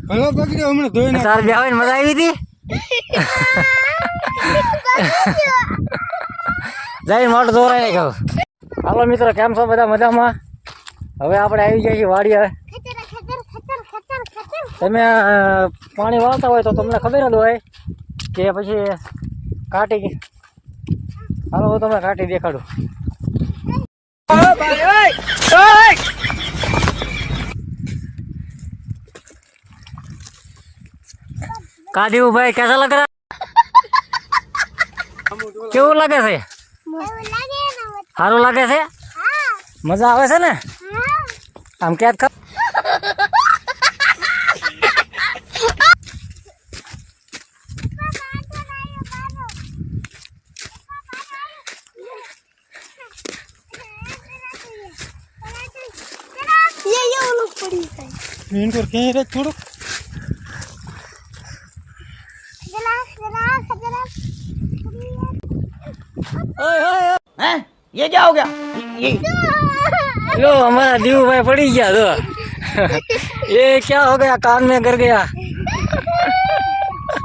ભલો પકડ્યો હમણાં ધોઈ નાખ. તાર બેહવાની મજા આવી હતી. જઈ મોટો દોરાય કહું. હાલો મિત્રો, કેમ છો બધા? મજામાં? હવે આપણે આવી ગયા છીએ વાડીએ. તમે પાણી વાળતા હોય તો તમને ખબર જ હોય કે પછી કાઢી. હાલો હું તમને કાઢી દેખાડું. કાઢ્યું ભાઈ, કેસા લગ રહા? કેવું લાગે છે? સારું લાગે છે? મજા આવે છે ને? આમ ક્યાં ખા इनको कहीं रख छोड़ो. हैं? ये क्या हो गया? लो हमारा दीव भाई पड़ी गया तो ये क्या हो गया? कान में गिर गया.